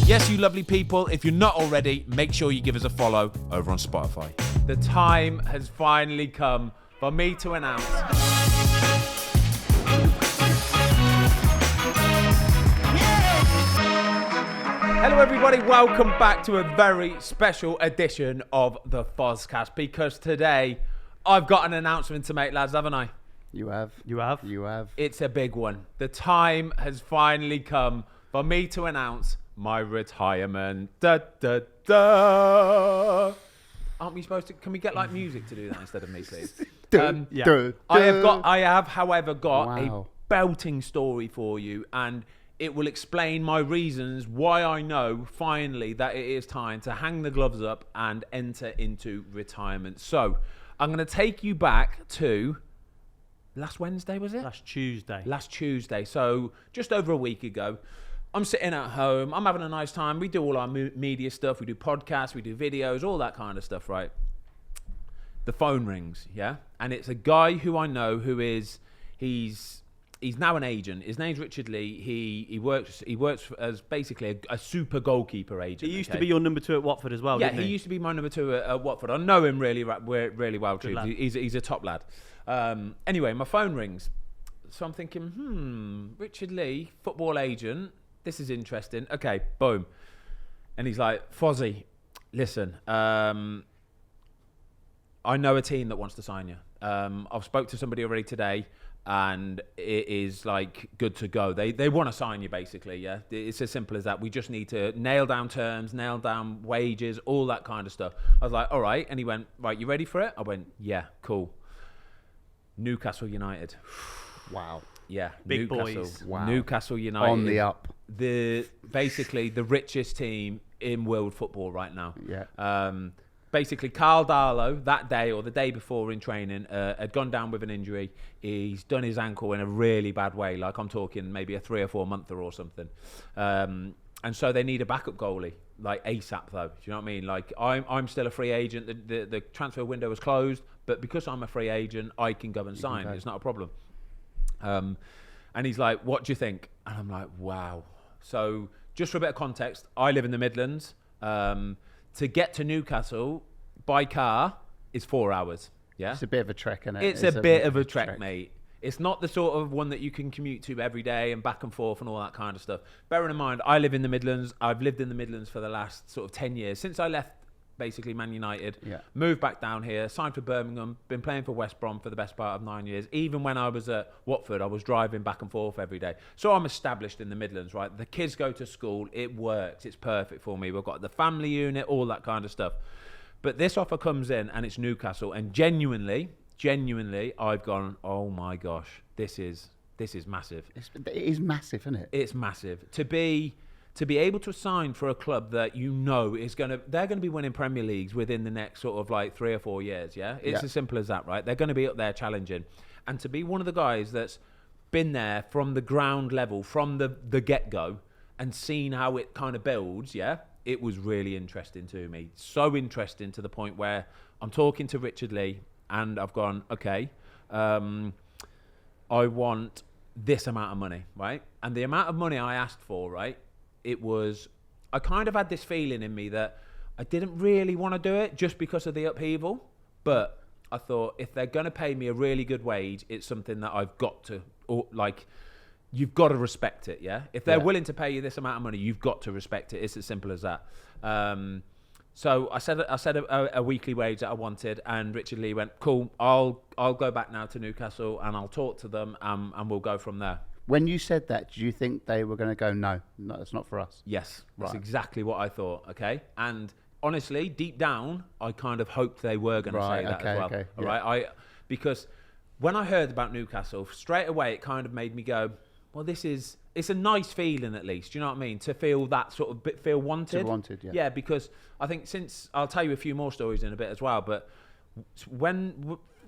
Yes, you lovely people, if you're not already, make sure you give us a follow over on Spotify. The time has finally come for me to announce. Hello everybody, welcome back to a very special edition of the Fozcast, because today I've got an announcement to make, lads, haven't I? You have. It's a big one. The time has finally come for me to announce my retirement. Da, da, da. Aren't we supposed to? Can we get like music to do that instead of me, please? I have, however, got a belting story for you, and it will explain my reasons why I know finally that it is time to hang the gloves up and enter into retirement. So I'm going to take you back to last Wednesday, was it? Last Tuesday. So just over a week ago. I'm sitting at home. I'm having a nice time. We do all our media stuff. We do podcasts. We do videos, all that kind of stuff, right? The phone rings, yeah? And it's a guy who I know who is, he's now an agent. His name's Richard Lee. He works as basically a super goalkeeper agent. He used to be your number 2 at Watford as well, didn't he? Yeah, he used to be my number 2 at Watford. I know him really well, too. He's a top lad. Anyway, my phone rings. So I'm thinking, Richard Lee, football agent. This is interesting. Okay, boom. And he's like, Fozzy, listen, I know a team that wants to sign you. I've spoke to somebody already today, and it is like good to go. They want to sign you, basically, yeah? It's as simple as that. We just need to nail down terms, nail down wages, all that kind of stuff. I was like, all right. And he went, right, you ready for it? I went, yeah, cool. Newcastle United. Wow. Yeah, big Newcastle. boys. Wow. Newcastle United on the up. Basically the richest team in world football right now. Yeah. Basically, Carl Darlow that day or the day before in training had gone down with an injury. He's done his ankle in a really bad way. Like I'm talking maybe a 3 or 4 monther or something. And so they need a backup goalie, like ASAP though. Do you know what I mean? Like I'm still a free agent. The transfer window is closed, but because I'm a free agent, I can go and sign. It's not a problem. And he's like, what do you think? And I'm like, wow. So just for a bit of context, I live in the Midlands. To get to Newcastle by car is 4 hours. Yeah, it's a bit of a trek, isn't it? It's a bit of a trek, mate. It's not the sort of one that you can commute to every day and back and forth and all that kind of stuff. Bearing in mind, I live in the Midlands. I've lived in the Midlands for the last sort of 10 years. Since I left basically Man United, moved back down here, signed for Birmingham, been playing for West Brom for the best part of 9 years. Even when I was at Watford, I was driving back and forth every day. So I'm established in the Midlands, right? The kids go to school, it works, it's perfect for me. We've got the family unit, all that kind of stuff. But this offer comes in and it's Newcastle, and genuinely, I've gone, oh my gosh, this is massive. It is massive, isn't it? It's massive. To be able to sign for a club that you know they're going to be winning Premier Leagues within the next sort of like 3 or 4 years, yeah? It's as simple as that, right? They're going to be up there challenging. And to be one of the guys that's been there from the ground level, from the get-go, and seen how it kind of builds, yeah? It was really interesting to me. So interesting to the point where I'm talking to Richard Lee, and I've gone, okay, I want this amount of money, right? And the amount of money I asked for, right? I kind of had this feeling in me that I didn't really want to do it just because of the upheaval. But I thought if they're going to pay me a really good wage, it's something that I've got to, you've got to respect it, yeah? If they're willing to pay you this amount of money, you've got to respect it. It's as simple as that. So I said a weekly wage that I wanted, and Richard Lee went, cool, I'll go back now to Newcastle and I'll talk to them and we'll go from there. When you said that, did you think they were going to go, no, that's not for us? Yes, that's exactly what I thought, okay? And honestly, deep down, I kind of hoped they were going to say that as well. Okay, all right? Because when I heard about Newcastle, straight away it kind of made me go, well, it's a nice feeling at least, you know what I mean? To feel that sort of bit, feel wanted. Wanted, yeah. Yeah, because I think I'll tell you a few more stories in a bit as well, but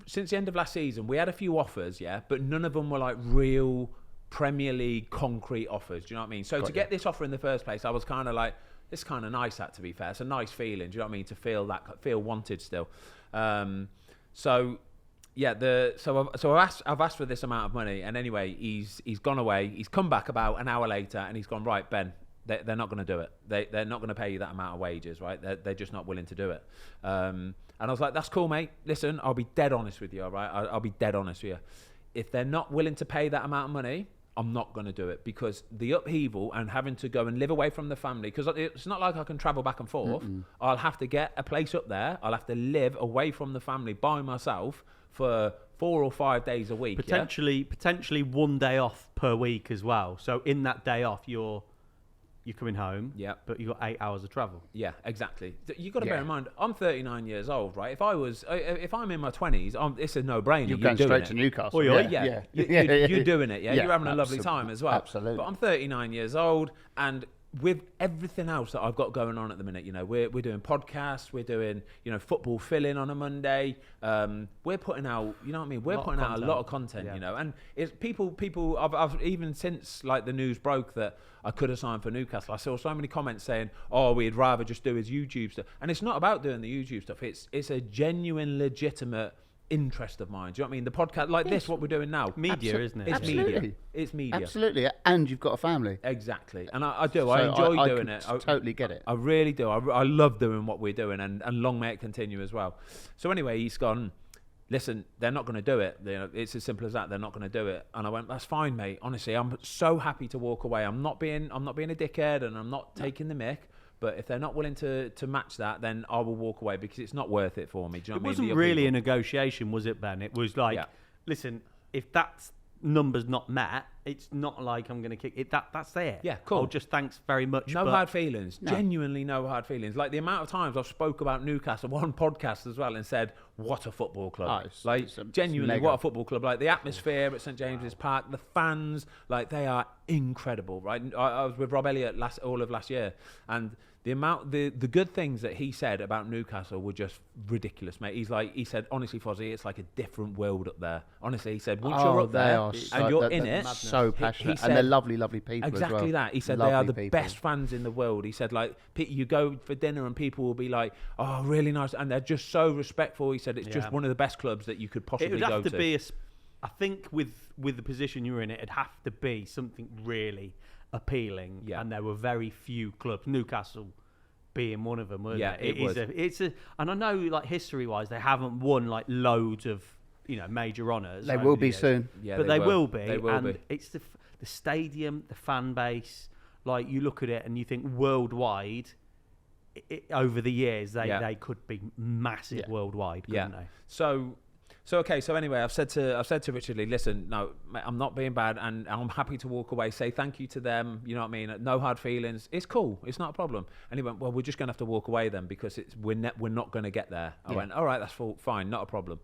since the end of last season, we had a few offers, yeah, but none of them were like real Premier League concrete offers. Do you know what I mean? So to get this offer in the first place, I was kind of like, it's kind of nice, that, to be fair. It's a nice feeling. Do you know what I mean? To feel wanted still. So I've asked for this amount of money, and anyway, he's gone away. He's come back about an hour later, and he's gone, right, Ben, They're not going to do it. They're not going to pay you that amount of wages, right? They're just not willing to do it. And I was like, that's cool, mate. Listen, I'll be dead honest with you, all right? I'll be dead honest with you. If they're not willing to pay that amount of money, I'm not going to do it, because the upheaval and having to go and live away from the family, because it's not like I can travel back and forth. I'll have to get a place up there. I'll have to live away from the family by myself for 4 or 5 days a week. Potentially 1 day off per week as well. So in that day off, you're coming home, but you've got 8 hours of travel. Yeah, exactly. You've got to bear in mind, I'm 39 years old, right? If I'm in my 20s, it's a no-brainer. You're going straight to Newcastle. You're doing it, You're having a lovely time as well. Absolutely. But I'm 39 years old, and with everything else that I've got going on at the minute, we're doing podcasts, we're doing, football fill-in on a Monday. We're putting out, we're putting out a lot of content, and it's people. I've even since like the news broke that I could have signed for Newcastle, I saw so many comments saying, "Oh, we'd rather just do his YouTube stuff," and it's not about doing the YouTube stuff. It's a genuine, legitimate interest of mine. Do you know what I mean? The podcast like this, what we're doing now, media, isn't it? It's media. Absolutely, and you've got a family. Exactly, and I do. So I enjoy doing it. I totally get it. I really do. I love doing what we're doing, and long may it continue as well. So anyway, he's gone, listen, they're not going to do it. It's as simple as that. They're not going to do it. And I went, that's fine, mate. Honestly, I'm so happy to walk away. I'm not being a dickhead, and I'm not taking the mick. But if they're not willing to match that, then I will walk away, because it's not worth it for me. Do you know what I mean? It wasn't really a negotiation, was it, Ben? It was like, listen, if that number's not met, it's not like I'm going to kick it. That's it. Yeah, cool. Oh, just thanks very much. No hard feelings. No. Genuinely no hard feelings. Like the amount of times I've spoke about Newcastle on podcast as well and said, what a football club. Genuinely, what a football club. Like the atmosphere at St James's Park, the fans, like they are incredible, right? I was with Rob Elliott all of last year, and the good things that he said about Newcastle were just ridiculous, mate. He said, honestly, Fozzie, it's like a different world up there. Honestly, he said, once you're up there and you're in it, so passionate, and they're lovely people exactly as well. That. He said they are the best fans in the world. He said, like, you go for dinner and people will be like, oh, really nice, and they're just so respectful. He said it's just one of the best clubs that you could possibly go to. It would have to be, I think, with the position you're in, it'd have to be something really appealing, and there were very few clubs, Newcastle being one of them, wasn't it? It's a, and I know, like, history-wise, they haven't won like loads of major honours. They will be soon, but they will be. They will be. It's the stadium, the fan base. Like, you look at it and you think worldwide. Over the years, they could be massive worldwide, couldn't they? So anyway, I've said to Richard Lee, listen, no, mate, I'm not being bad, and I'm happy to walk away, say thank you to them, you know what I mean? No hard feelings. It's cool. It's not a problem. And he went, well, we're just going to have to walk away then, because we're not going to get there. I went, all right, that's fine, not a problem.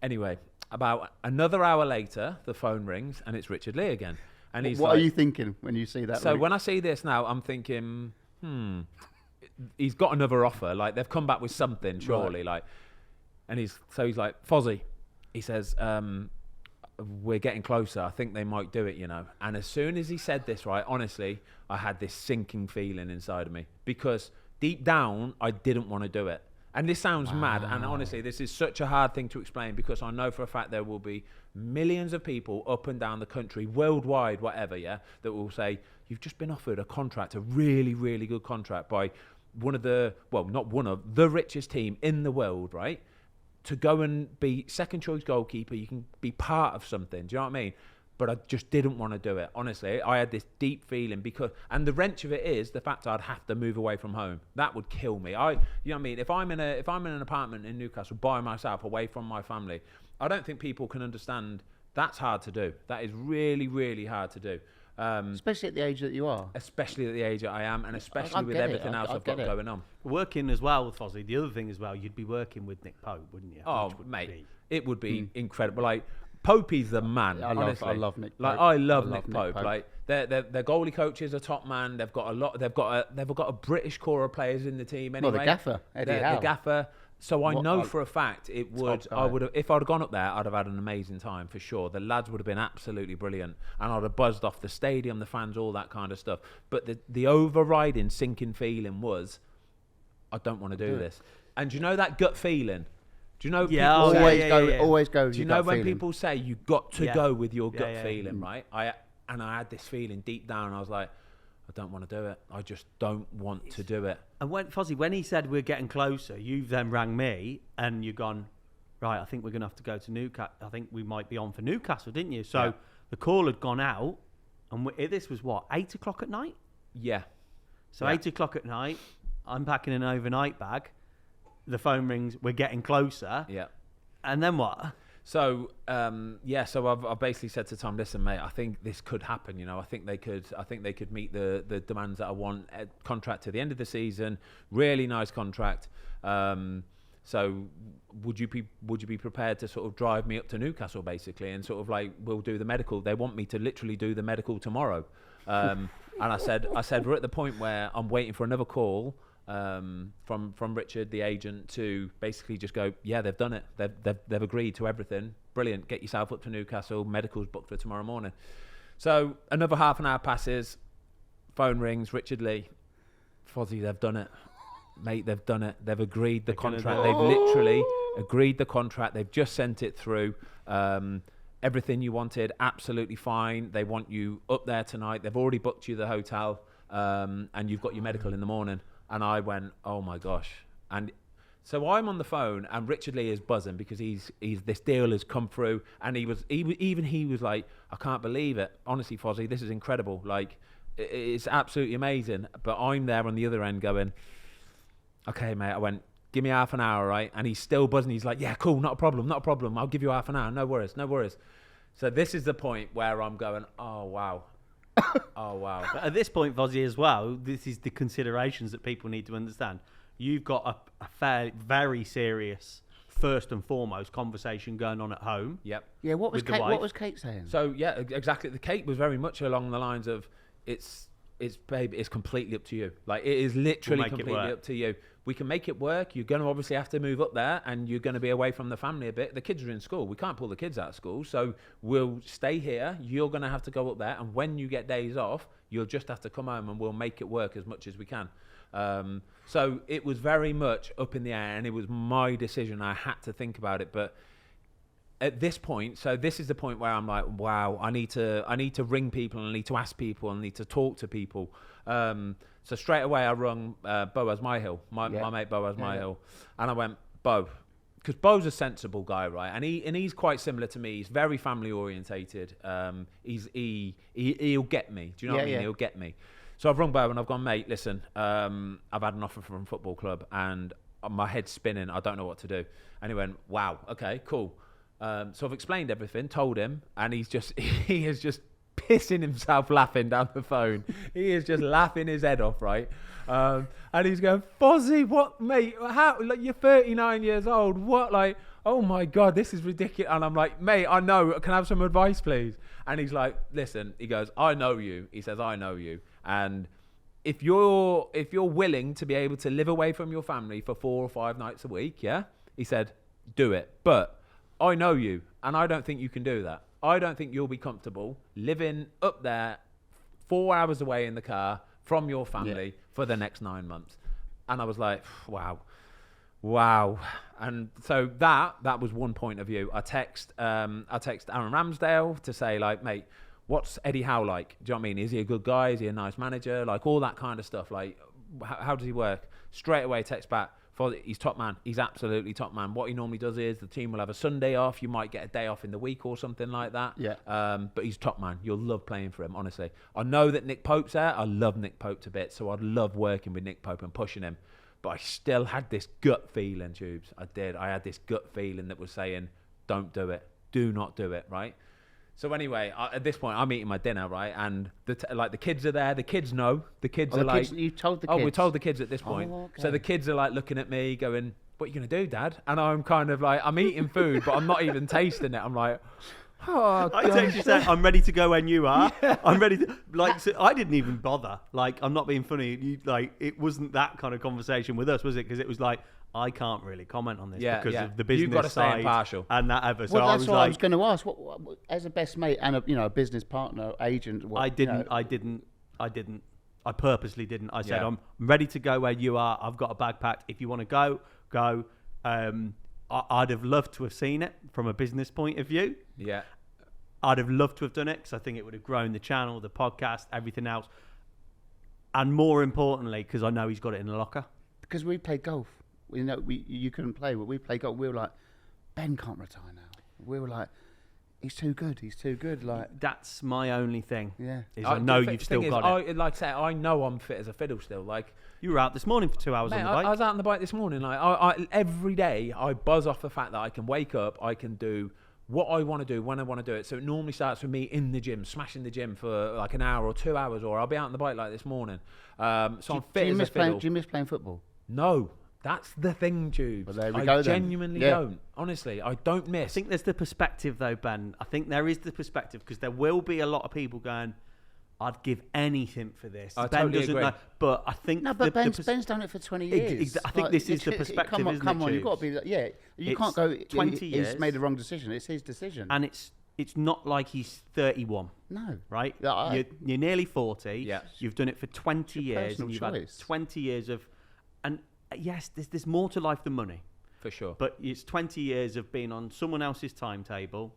Anyway, about another hour later, the phone rings, and it's Richard Lee again. And he's what are you thinking when you see that? So when I see this now, I'm thinking, he's got another offer. Like, they've come back with something, surely. Right. Like, and he's like, Fozzie, he says, we're getting closer. I think they might do it, And as soon as he said this, right, honestly, I had this sinking feeling inside of me, because deep down, I didn't want to do it. And this sounds mad. And honestly, this is such a hard thing to explain, because I know for a fact there will be millions of people up and down the country, worldwide, whatever, that will say, you've just been offered a contract, a really, really good contract by the richest team in the world, right? To go and be second choice goalkeeper, you can be part of something. Do you know what I mean? But I just didn't want to do it. Honestly, I had this deep feeling, and the wrench of it is the fact I'd have to move away from home. That would kill me. You know what I mean? If I'm in an apartment in Newcastle by myself, away from my family, I don't think people can understand. That's hard to do. That is really, really hard to do. Especially at the age that you are. Especially at the age that I am, and especially with everything else I've got going on. Working as well with Fozzie, the other thing as well, you'd be working with Nick Pope, wouldn't you? Oh, mate, it would be incredible. Like, Popey's the man, honestly. I love Nick Pope. Like, I love Nick Pope. Like, their goalie coach is a top man. They've got a British core of players in the team anyway. Well, the gaffer, Eddie Howe. The gaffer. So I know for a fact it would. I would have, if I'd have gone up there, I'd have had an amazing time for sure. The lads would have been absolutely brilliant, and I'd have buzzed off the stadium, the fans, all that kind of stuff. But the overriding sinking feeling was, I don't want to do this. And do you know that gut feeling? Do you know? Always go. Do you know when people say you got to go with your gut feeling, right? I had this feeling deep down. I was like, I don't want to do it. I just don't want to do it. And when he said we're getting closer, you then rang me and you've gone, right, I think we're going to have to go to Newcastle. I think we might be on for Newcastle, didn't you? So the call had gone out, and this was what, 8 o'clock at night? Yeah. So 8 o'clock at night, I'm packing an overnight bag. The phone rings, we're getting closer. Yeah. And then what? So, so I've basically said to Tom, listen, mate, I think this could happen. You know, I think they could meet the demands that I want. Contract to the end of the season, really nice contract. So would you be prepared to sort of drive me up to Newcastle basically, and sort of like, we'll do the medical. They want me to literally do the medical tomorrow. And I said we're at the point where I'm waiting for another call from Richard, the agent, to basically just go, yeah, they've done it. They've agreed to everything. Brilliant. Get yourself up to Newcastle. Medical's booked for tomorrow morning. So another half an hour passes. Phone rings. Richard Lee. Fozzie, they've done it. Mate, they've done it. They've agreed the contract. They've literally agreed the contract. They've just sent it through. Everything you wanted, absolutely fine. They want you up there tonight. They've already booked you the hotel, and you've got your medical in the morning. And I went, oh my gosh. And so I'm on the phone, and Richard Lee is buzzing because he's this deal has come through, and he was like, I can't believe it. Honestly, Fozzie, this is incredible. Like, it's absolutely amazing. But I'm there on the other end going, okay, mate. I went, give me half an hour, right? And he's still buzzing. He's like, yeah, cool, not a problem. I'll give you half an hour. No worries. So this is the point where I'm going, oh wow. Oh wow! But at this point, Fozzie, as well, this is the considerations that people need to understand. You've got a very serious, first and foremost, conversation going on at home. Yep. Yeah. What was Kate saying? So yeah, exactly. The Kate was very much along the lines of, it's babe, it's completely up to you. Like, it is literally completely up to you. We can make it work. You're going to obviously have to move up there, and you're going to be away from the family a bit. The kids are in school. We can't pull the kids out of school. So we'll stay here. You're going to have to go up there. And when you get days off, you'll just have to come home, and we'll make it work as much as we can. So it was very much up in the air, and it was my decision. I had to think about it. But at this point, so this is the point where I'm like, wow, I need to ring people, and I need to ask people, and I need to talk to people. So straight away I rung Boaz Myhill, my mate Boaz Myhill, and I went, Bo, because Bo's a sensible guy, right? And he's quite similar to me. He's very family orientated. He'll get me. Do you know what I mean? He'll get me. So I've rung Bo and I've gone, mate, listen, I've had an offer from football club and my head's spinning. I don't know what to do. And he went, wow, okay, cool. So I've explained everything, told him, and he is just pissing himself laughing down the phone. He is just laughing his head off, right? And he's going, Fozzie, what, mate? How? Like, you're 39 years old. What? Like, oh my God, this is ridiculous. And I'm like, mate, I know. Can I have some advice, please? And he's like, listen. He goes, I know you. He says, I know you. And if you're willing to be able to live away from your family for 4 or 5 nights a week, yeah, he said, do it. But I know you, and I don't think you can do that. I don't think you'll be comfortable living up there 4 hours away in the car from your family for the next 9 months. And I was like, wow. And so that was one point of view. I text Aaron Ramsdale to say, like, mate, what's Eddie Howe like? Do you know what I mean? Is he a good guy? Is he a nice manager? Like, all that kind of stuff. Like, how does he work? Straight away text back. He's top man. He's absolutely top man. What he normally does is the team will have a Sunday off. You might get a day off in the week or something like that. Yeah. But he's top man. You'll love playing for him, honestly. I know that Nick Pope's there. I love Nick Pope to bits, so I'd love working with Nick Pope and pushing him. But I still had this gut feeling, Tubes. I did. I had this gut feeling that was saying, don't do it. Do not do it, right? So anyway, at this point, I'm eating my dinner, right? And the kids are there. The kids know. The kids are like... You told the kids? Oh, we told the kids at this point. Oh, okay. So the kids are like looking at me going, what are you going to do, Dad? And I'm kind of like, I'm eating food, but I'm not even tasting it. I'm like, oh, I text you saying, I'm ready to go when you are. Yeah. I'm ready to... Like, so I didn't even bother. Like, I'm not being funny. It wasn't that kind of conversation with us, was it? Because it was like... I can't really comment on this because of the business You've got to side stay impartial. and that ever. So well, that's what I was like, going to ask. What, as a best mate and a business partner, agent. I purposely didn't. I said I'm ready to go where you are. I've got a bag packed. If you want to go, go. I'd have loved to have seen it from a business point of view. Yeah, I'd have loved to have done it because I think it would have grown the channel, the podcast, everything else. And more importantly, because I know he's got it in the locker. Because we played golf. You couldn't play, but we played golf. We were like, Ben can't retire now. We were like, he's too good. He's too good. Like that's my only thing. Yeah, I know you've still got it. Like I say, I know I'm fit as a fiddle still. Like you were out this morning for 2 hours on the bike. I was out on the bike this morning. Like I every day I buzz off the fact that I can wake up, I can do what I want to do when I want to do it. So it normally starts with me in the gym, smashing the gym for like an hour or 2 hours, or I'll be out on the bike like this morning. So I'm fit as a fiddle. Do you miss playing football? No. That's the thing, Jude. Well, there we I go, genuinely don't. Honestly, I don't miss. I think there's the perspective, though, Ben. I think there is the perspective because there will be a lot of people going, I'd give anything for this. I Ben totally doesn't agree. know. But I think... No, but Ben's done it for 20 years. I think this is the perspective, come on, isn't come it, on, you've got to be... Yeah, you can't go... 20 years. He's made the wrong decision. It's his decision. And it's not like he's 31. No. Right? You're nearly 40. Yeah. You've done it for 20 years. And you've had 20 years of... And yes, there's more to life than money. For sure. But it's 20 years of being on someone else's timetable,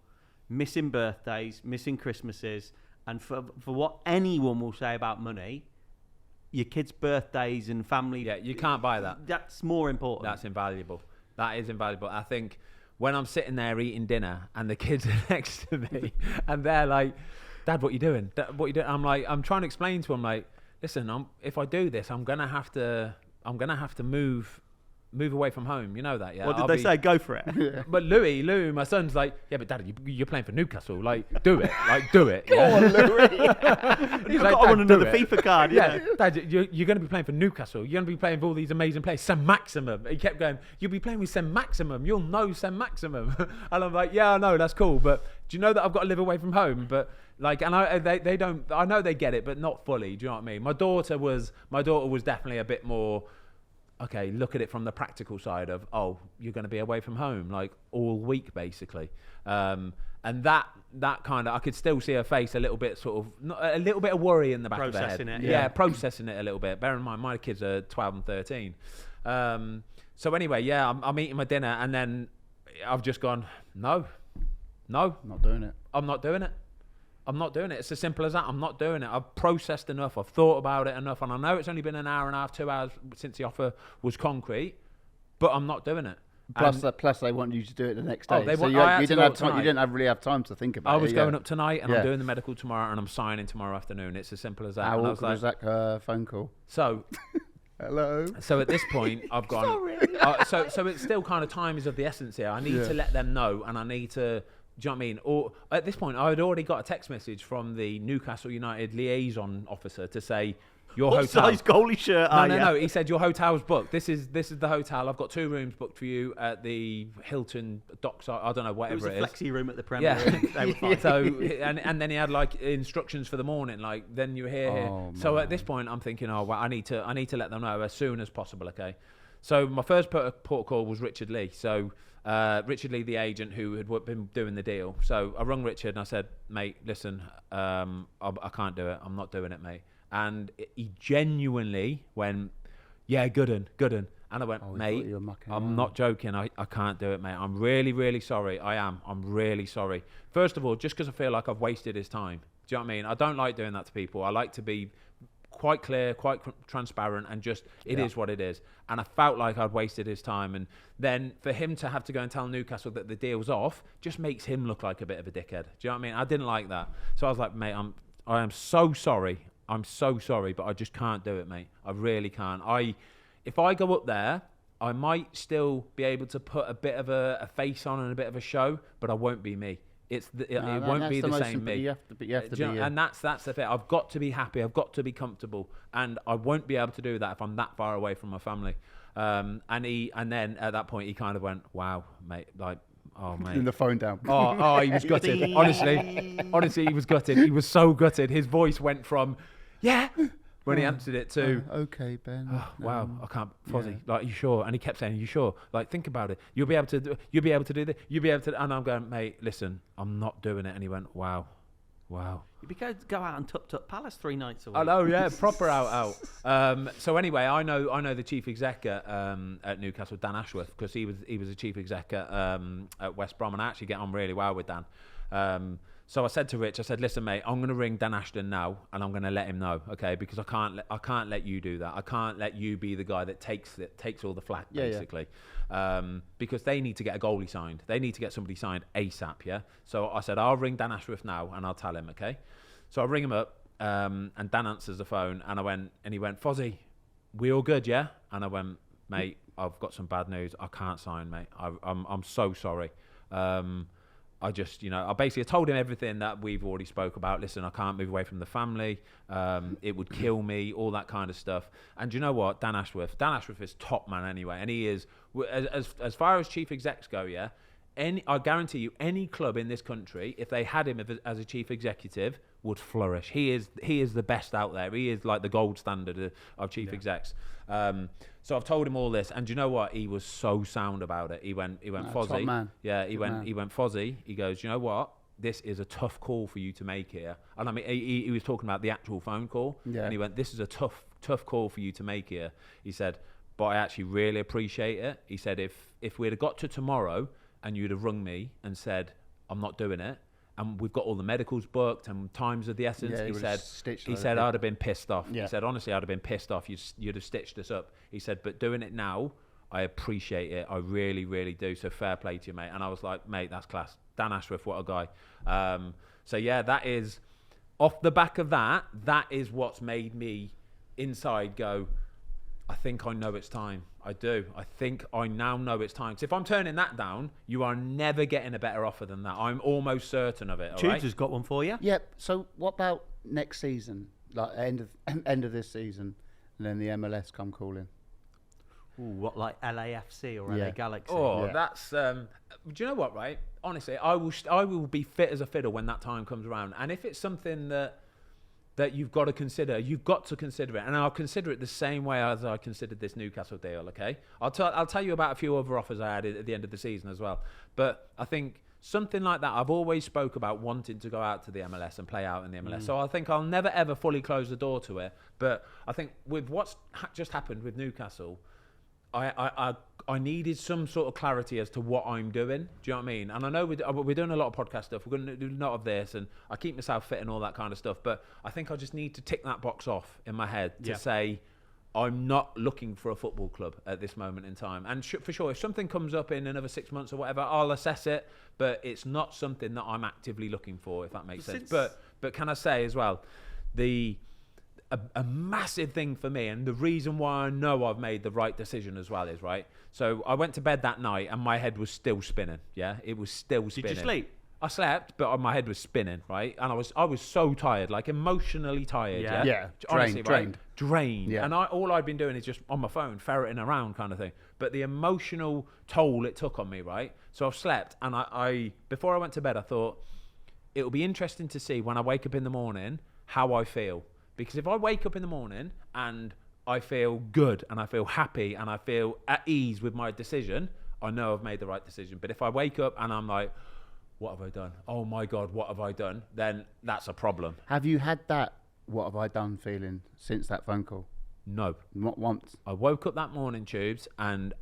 missing birthdays, missing Christmases, and for what anyone will say about money, your kids' birthdays and family... Yeah, you can't buy that. That's more important. That's invaluable. That is invaluable. I think when I'm sitting there eating dinner and the kids are next to me and they're like, Dad, what are you doing? What are you doing? I'm trying to explain to them, like, listen, if I do this, I'm gonna have to move away from home. You know that, yeah? What did they say? Go for it. But Louis, my son's like, yeah, but Dad, you're playing for Newcastle. Like, do it. Like, do it. Go on, Louis. He's like, I want another FIFA card. Yeah, Dad, you're going to be playing for Newcastle. You're going to be playing for all these amazing players. St. Maximum. He kept going, you'll be playing with St. Maximum. You'll know St. Maximum. And I'm like, yeah, I know, that's cool. But do you know that I've got to live away from home? But like, and they don't, I know they get it, but not fully. Do you know what I mean? My daughter was definitely a bit more... Okay, look at it from the practical side of, you're going to be away from home like all week basically, and that kind of, I could still see her face a little bit sort of, a little bit of worry in the back of her head. Processing it. Yeah, processing it a little bit. Bear in mind, my kids are 12 and 13. So anyway, yeah, I'm eating my dinner and then I've just gone, no, Not doing it. I'm not doing it. It's as simple as that. I'm not doing it. I've processed enough. I've thought about it enough. And I know it's only been an hour and a half, 2 hours since the offer was concrete, but I'm not doing it. Plus, they want you to do it the next day. You didn't really have time to think about it. I was going up tonight and I'm doing the medical tomorrow and I'm signing tomorrow afternoon. It's as simple as that. How awkward was that phone call? So... Hello. So at this point, I've gone... Sorry. So it's still kind of time is of the essence here. I need to let them know and I need to... Do you know what I mean? Or at this point, I had already got a text message from the Newcastle United liaison officer to say, your hotel... What size goalie shirt No. He said, your hotel's booked. This is the hotel. I've got 2 rooms booked for you at the Hilton Dockside. I don't know, whatever it is. It was a flexi room at the Premier League. They were fine. So, and then he had like instructions for the morning, like, then you're here. So at this point, I'm thinking, I need to let them know as soon as possible, okay? So my first port of call was Richard Lee. So... Richard Lee, the agent who had been doing the deal. So I rung Richard and I said, mate, listen, I can't do it. I'm not doing it, mate. And he genuinely went, yeah, good un. And I went, mate, I'm not joking. I can't do it, mate. I'm really, really sorry. I'm really sorry. First of all, just because I feel like I've wasted his time. Do you know what I mean? I don't like doing that to people. I like to be quite clear, quite transparent, and just it is what it is. And I felt like I'd wasted his time. And then for him to have to go and tell Newcastle that the deal's off just makes him look like a bit of a dickhead. Do you know what I mean? I didn't like that. So I was like, mate, I am so sorry. I'm so sorry, but I just can't do it, mate. I really can't. If I go up there, I might still be able to put a bit of a face on and a bit of a show, but I won't be me. It won't be the same me. You have to be. And that's the thing. I've got to be happy. I've got to be comfortable, and I won't be able to do that if I'm that far away from my family. And then at that point he kind of went, "Wow, mate, like." Oh, mate. Putting the phone down. Oh, he was gutted. Honestly, he was gutted. He was so gutted. His voice went from, yeah, when he answered it to, okay, Ben. Oh, wow, I can't, Fozzie. Like, you sure? And he kept saying, you sure? Like, think about it. You'll be able to do this. You'll be able to. And I'm going, mate, listen, I'm not doing it. And he went, wow. You go out and Tut Palace 3 nights a week. I know, yeah, proper out. So anyway, I know the chief exec at Newcastle, Dan Ashworth, because he was a chief exec at West Brom, and I actually get on really well with Dan. So I said to Rich, I said, listen, mate, I'm going to ring Dan Ashton now and I'm going to let him know, okay? Because I can't let you do that. I can't let you be the guy that takes all the flack, basically. Because they need to get a goalie signed. They need to get somebody signed ASAP, yeah? So I said, I'll ring Dan Ashworth now and I'll tell him, okay? So I ring him up and Dan answers the phone and he went, Fozzie, we all good, yeah? And I went, mate, I've got some bad news. I can't sign, mate. I'm so sorry. I just, I basically told him everything that we've already spoke about. Listen, I can't move away from the family. It would kill me, all that kind of stuff. And you know what? Dan Ashworth is top man anyway. And he is, as far as chief execs go, yeah, I guarantee you, any club in this country, if they had him as a chief executive, would flourish. He is the best out there. He is like the gold standard of chief execs. So I've told him all this, and do you know what? He was so sound about it. He went, Fozzie. Top man. Yeah, he went, Fozzie. He goes, you know what? This is a tough call for you to make here. And I mean, he was talking about the actual phone call, and he went, this is a tough call for you to make here. He said, but I actually really appreciate it. He said, if we'd have got to tomorrow and you'd have rung me and said, I'm not doing it, and we've got all the medicals booked and time's of the essence. He said, I'd have been pissed off. Yeah. He said, honestly, I'd have been pissed off. You'd have stitched us up. He said, but doing it now, I appreciate it. I really, really do. So fair play to you, mate. And I was like, mate, that's class. Dan Ashworth, what a guy. So yeah, that is, off the back of that is what's made me inside go, I think I know it's time. I do. I think I now know it's time. So if I'm turning that down, you are never getting a better offer than that. I'm almost certain of it. Tubes has got one for you. Yep. So what about next season? Like end of this season, and then the MLS come calling. Ooh, what, like LAFC or LA Galaxy? Oh, that's. Do you know what? Right. Honestly, I will be fit as a fiddle when that time comes around. And if it's something that you've got to consider it, and I'll consider it the same way as I considered this Newcastle deal. Okay, I'll tell you about a few other offers I had at the end of the season as well. But I think something like that, I've always spoke about wanting to go out to the MLS and play out in the MLS. So I think I'll never ever fully close the door to it. But I think with what's just happened with Newcastle, I needed some sort of clarity as to what I'm doing. Do you know what I mean? And I know we're doing a lot of podcast stuff. We're going to do a lot of this, and I keep myself fit and all that kind of stuff. But I think I just need to tick that box off in my head to say I'm not looking for a football club at this moment in time. And for sure, if something comes up in another 6 months or whatever, I'll assess it. But it's not something that I'm actively looking for, if that makes sense. But can I say as well, a massive thing for me, and the reason why I know I've made the right decision as well is, right, so I went to bed that night and my head was still spinning. Yeah, it was still spinning. Did you sleep? I slept, but my head was spinning, right? And I was so tired, like emotionally tired. Yeah. Honestly, drained. Yeah. And all I'd been doing is just on my phone, ferreting around kind of thing. But the emotional toll it took on me, right? So I've slept, and I before I went to bed, I thought it'll be interesting to see when I wake up in the morning how I feel. Because if I wake up in the morning and I feel good and I feel happy and I feel at ease with my decision, I know I've made the right decision. But if I wake up and I'm like, what have I done? Oh my God, what have I done? Then that's a problem. Have you had that what have I done feeling since that phone call? No. Not once. I woke up that morning, Tubes, and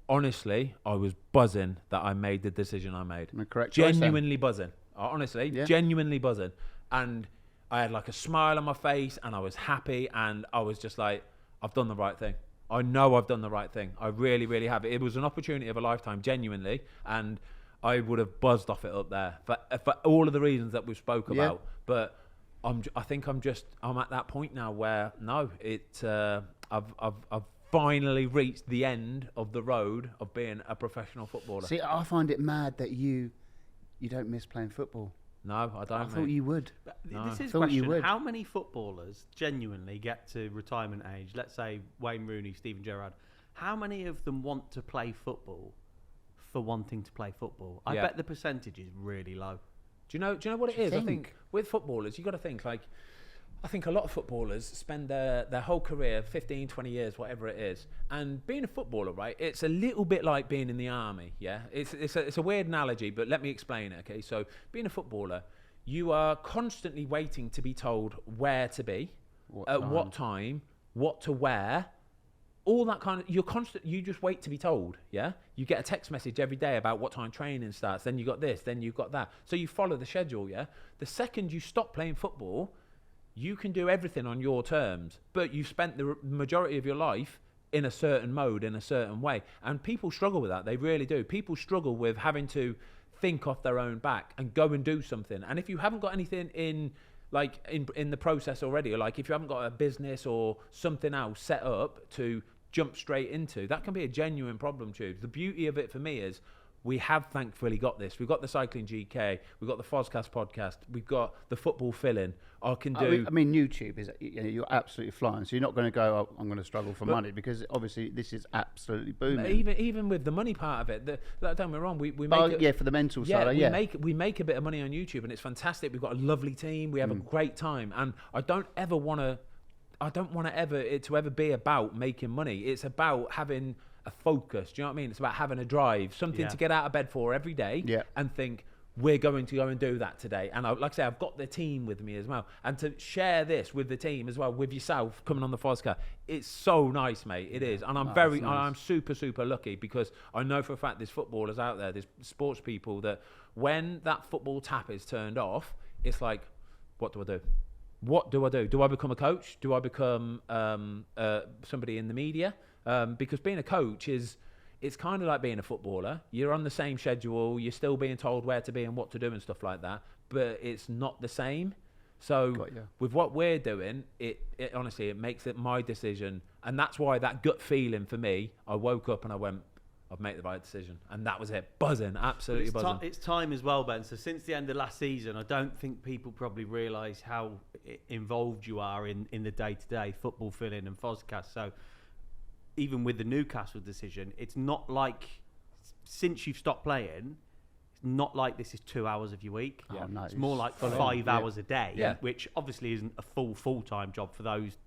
honestly, I was buzzing that I made the decision I made. Correct. Genuinely buzzing. Honestly, genuinely buzzing. And I had like a smile on my face and I was happy and I was just like, I've done the right thing. I know I've done the right thing. I really, really have. It was an opportunity of a lifetime, genuinely. And I would have buzzed off it up there for all of the reasons that we spoke about. But I think I'm at that point now where I've finally reached the end of the road of being a professional footballer. See, I find it mad that you don't miss playing football. No, I don't. I thought you would. This is a question. How many footballers genuinely get to retirement age? Let's say Wayne Rooney, Steven Gerrard. How many of them want to play football for wanting to play football? I bet the percentage is really low. Do you know what it is? I think with footballers, you got to think like, I think a lot of footballers spend their whole career, 15, 20 years, whatever it is. And being a footballer, right, it's a little bit like being in the army, yeah? It's a weird analogy, but let me explain it, okay? So being a footballer, you are constantly waiting to be told where to be, at what time, what to wear, all that kind of, you just wait to be told, yeah? You get a text message every day about what time training starts, then you got this, then you've got that. So you follow the schedule, yeah? The second you stop playing football, you can do everything on your terms, but you spent the majority of your life in a certain mode, in a certain way. And people struggle with that, they really do. People struggle with having to think off their own back and go and do something. And if you haven't got anything in the process already, or like if you haven't got a business or something else set up to jump straight into, that can be a genuine problem, Tubes. The beauty of it for me is we have thankfully got this. We've got the Cycling GK, we've got the Fozcast podcast, we've got the football fill-in. I mean, YouTube is, you're absolutely flying. So you're not going to go, I'm going to struggle for money, because obviously this is absolutely booming. Even with the money part of it, don't get me wrong, we make for the mental side. We make a bit of money on YouTube, and it's fantastic. We've got a lovely team. We have a great time, and I don't want it to ever be about making money. It's about having a focus. Do you know what I mean? It's about having a drive, something to get out of bed for every day, and think, we're going to go and do that today. And like I say, I've got the team with me as well, and to share this with the team as well, with yourself coming on the Fozcast, it's so nice, mate. It is, and I'm super lucky, because I know for a fact there's footballers out there, there's sports people, that when that football tap is turned off, it's like, what do I do? What do I do? Do I become a coach? Do I become somebody in the media? Because being a coach it's kind of like being a footballer. You're on the same schedule. You're still being told where to be and what to do and stuff like that. But it's not the same. So with what we're doing, it honestly, it makes it my decision. And that's why that gut feeling for me, I woke up and I went, I've made the right decision. And that was it. Buzzing. Absolutely buzzing. It's time as well, Ben. So since the end of last season, I don't think people probably realise how involved you are in the day-to-day football fill-in and Fozcast. So even with the Newcastle decision, it's not like, since you've stopped playing, it's not like this is 2 hours of your week. No, it's more like 5 hours a day, which obviously isn't a full-time job for those,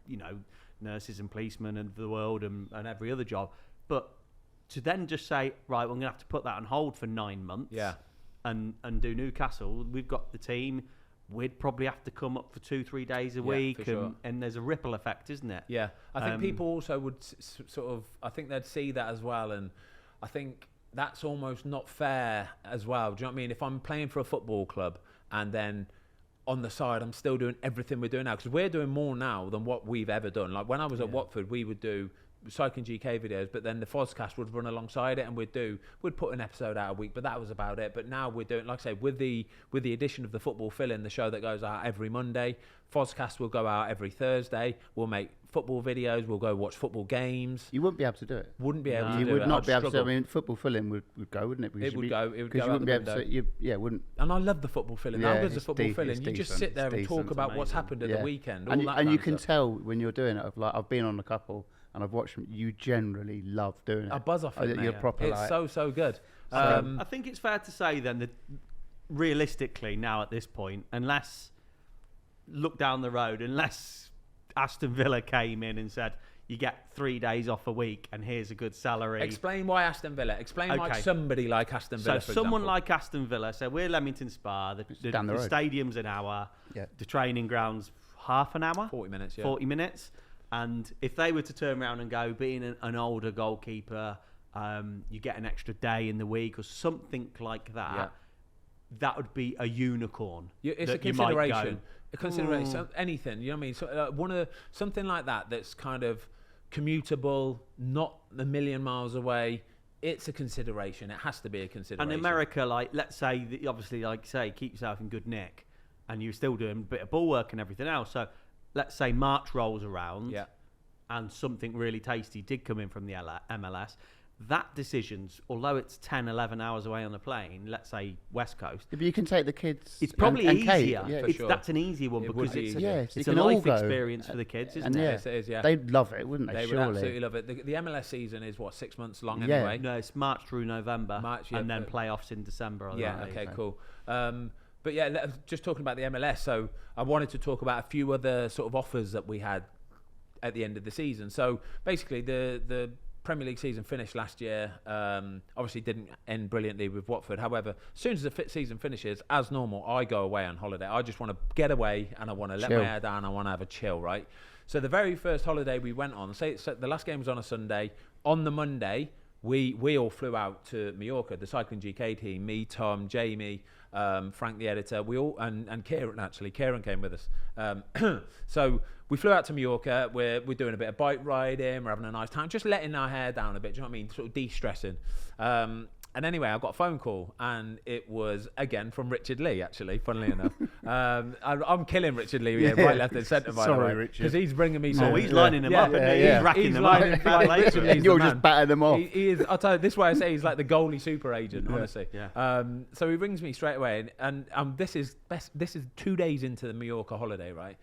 nurses and policemen and the world and every other job. But to then just say, right, we're going to have to put that on hold for 9 months and do Newcastle, we've got the team. We'd probably have to come up for 2-3 days a week, and there's a ripple effect, isn't it? Yeah, I think people also would sort of, I think they'd see that as well, and I think that's almost not fair as well. Do you know what I mean? If I'm playing for a football club and then on the side I'm still doing everything we're doing now, because we're doing more now than what we've ever done. Like when I was at Watford, we would do Cycling GK videos, but then the Fozcast would run alongside it, and we'd put an episode out a week, but that was about it. But now we're doing, like I say, with the addition of the football fill-in, the show that goes out every Monday, Fozcast will go out every Thursday. We'll make football videos, we'll go watch football games. You wouldn't be able to do it. Wouldn't be able to do it. You would not be able to do it. I mean, football fill-in would go, wouldn't it? It would go. Because you wouldn't be able to. Wouldn't. And I love the football fill-in. How good is the football fill-in? You just sit there and talk about what's happened at the weekend. And you can tell when you're doing it. I've been on a couple, and I've watched them. You generally love doing it. I buzz off it, You're proper. It's so good. I think it's fair to say then that realistically now at this point, unless Aston Villa came in and said, you get 3 days off a week and here's a good salary. Explain why Aston Villa. Explain why somebody like Aston Villa, so someone like Aston Villa, so we're Leamington Spa, the stadium's an hour, the training ground's half an hour. 40 minutes, 40 minutes. And if they were to turn around and go, being an older goalkeeper, you get an extra day in the week or something like that, that would be a unicorn. It's a consideration. A consideration, anything, you know what I mean? So something like that that's kind of commutable, not a million miles away. It's a consideration. It has to be a consideration. And America, like, let's say, obviously, like say, keep yourself in good nick, and you're still doing a bit of ball work and everything else. So let's say March rolls around, and something really tasty did come in from the MLS. That decision's, although it's 10, 11 hours away on the plane, let's say West Coast. But you can take the kids. It's probably easier. Sure. That's an easier one because it's a life experience for the kids, isn't it? Yes, it is, They'd love it, wouldn't they? They would absolutely love it. The MLS season is, 6 months long anyway? No, it's March through November. And then playoffs in December. Cool. But just talking about the MLS, so I wanted to talk about a few other sort of offers that we had at the end of the season. So basically the Premier League season finished last year. Obviously didn't end brilliantly with Watford. However, as soon as the season finishes, as normal, I go away on holiday. I just want to get away and I want to let my hair down. I want to have a chill, right? So the very first holiday we went on, so the last game was on a Sunday. On the Monday, we all flew out to Mallorca, the Cycling GK team, me, Tom, Jamie, Frank, the editor, we all, and Kieran, actually. Kieran came with us. So we flew out to Mallorca. We're doing a bit of bike riding. We're having a nice time, just letting our hair down a bit. Do you know what I mean? Sort of de-stressing. And anyway, I got a phone call, and it was, again, from Richard Lee, actually, funnily enough. I'm killing Richard Lee, right, left, and centre, by the way. Sorry, Richard. Because he's bringing me some... Oh, he's lining them up, isn't he? He's racking them up. Richard Lee's You're the just man. batting them off. He is, I'll tell you, this way I say he's like the goalie super agent, honestly. Yeah. So he rings me straight away, and this is 2 days into the Mallorca holiday, right?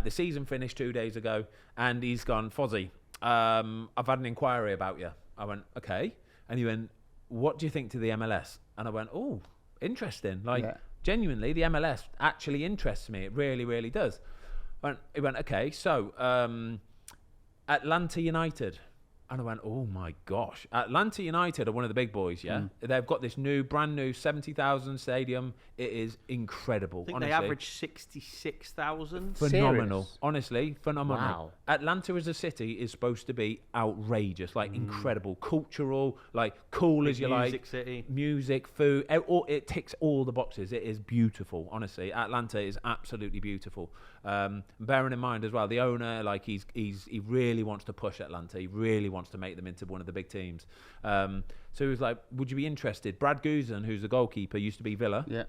The season finished 2 days ago, and he's gone, Fozzie, I've had an inquiry about you. I went, okay. And he went, what do you think to the MLS? And I went, oh, interesting. Genuinely, the MLS actually interests me. It really, really does. He went, okay, so Atlanta United. And I went, oh my gosh. Atlanta United are one of the big boys, yeah? They've got this brand new 70,000 stadium. It is incredible. I think honestly. they average 66,000. Phenomenal. Serious? Honestly, phenomenal. Wow. Atlanta as a city is supposed to be outrageous, like incredible, cultural, like cool as you like. Music city. Music, food, it ticks all the boxes. It is beautiful, honestly. Atlanta is absolutely beautiful. Bearing in mind as well, the owner, like he really wants to push Atlanta. He really wants to make them into one of the big teams. So he was like, would you be interested? Brad Guzan, who's the goalkeeper, used to be Villa. Yeah.